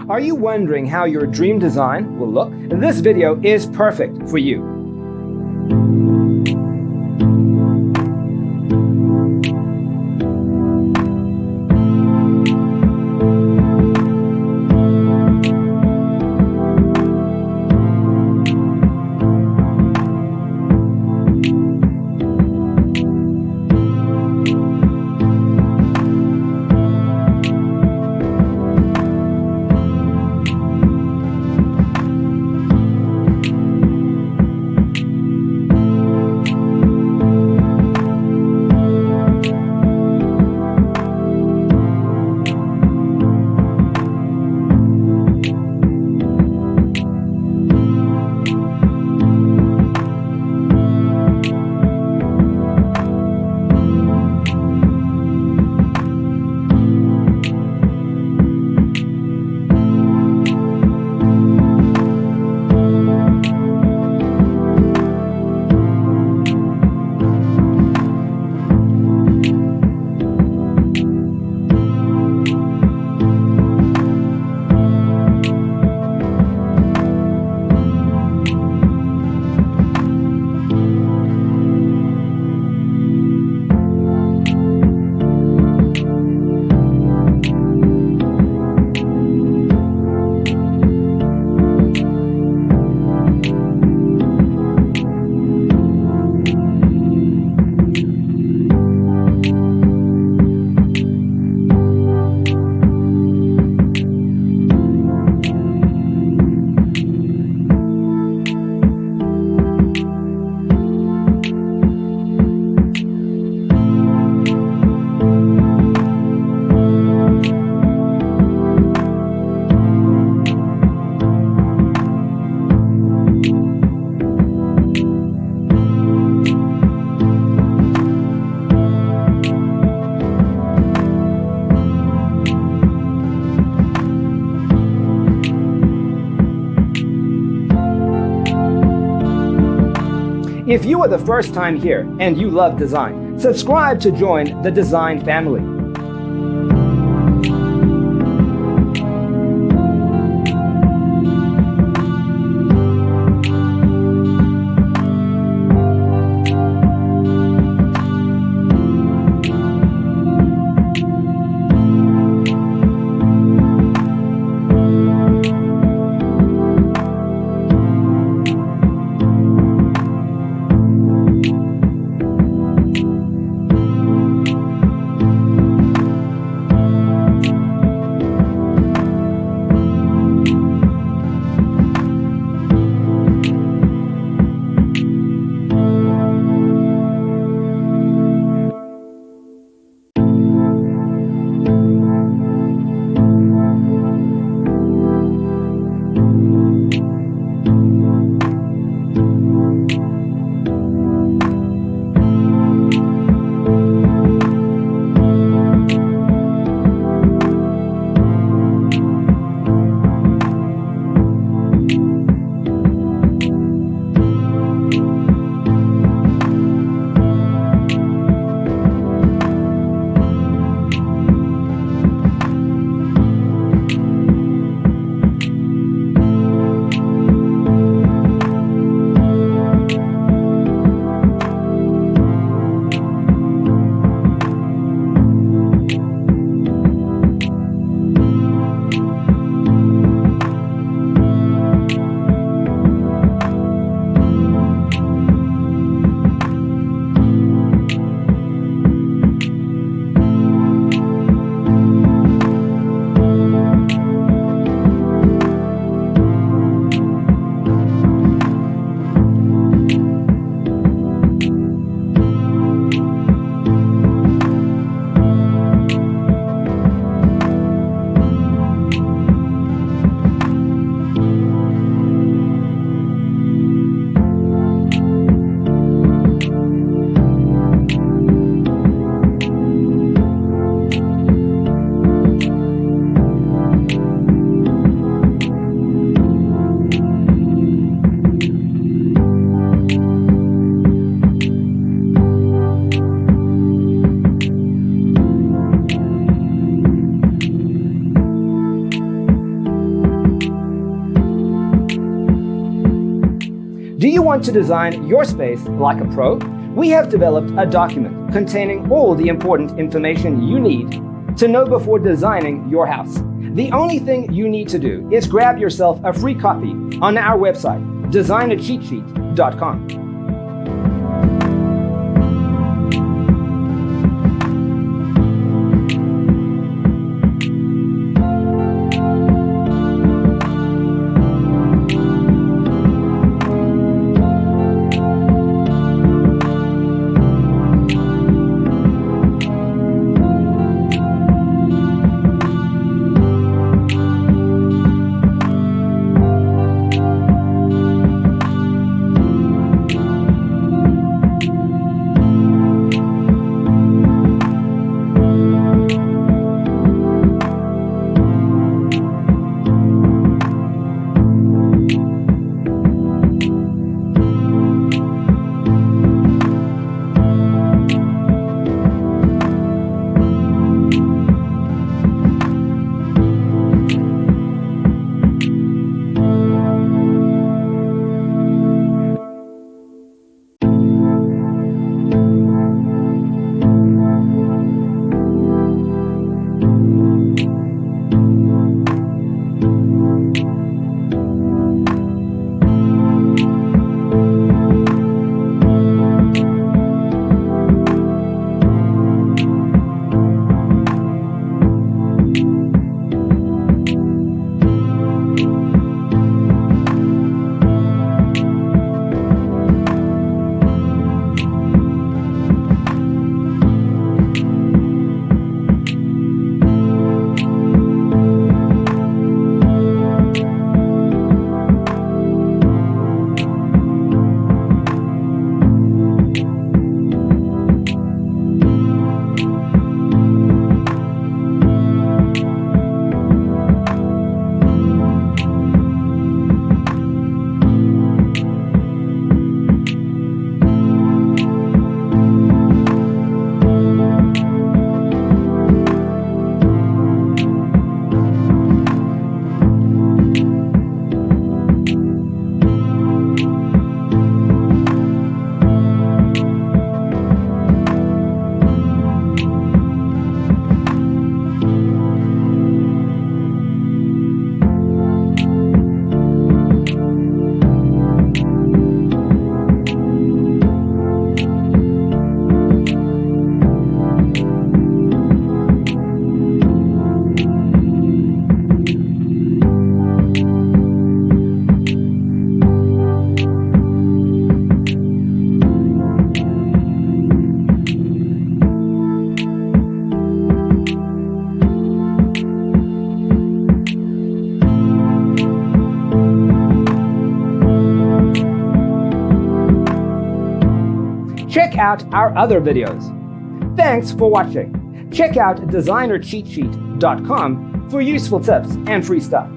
Are you wondering how your dream design will look? This video is perfect for you. If you are the first time here and you love design, subscribe to join the design family. Do you want to design your space like a pro? We have developed a document containing all the important information you need to know before designing your house. The only thing you need to do is grab yourself a free copy on our website, designercheatsheet.com. Check out our other videos. Thanks for watching. Check out designercheatsheet.com for useful tips and free stuff.